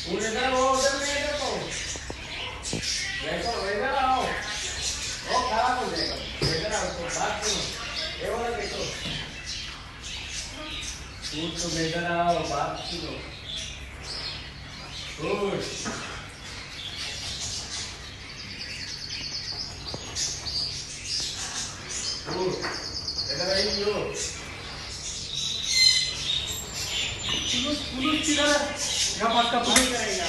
उधर आओ, उधर नहीं देखो, देखो इधर आओ, वो खराब हो जाएगा, इधर आओ तो बात सुनो, ये वाला देखो, उठ तो इधर आओ, बात सुनो, उठ, इधर आइए, पुलिस किधर है? यहाँ बात का पुलिस करेगा।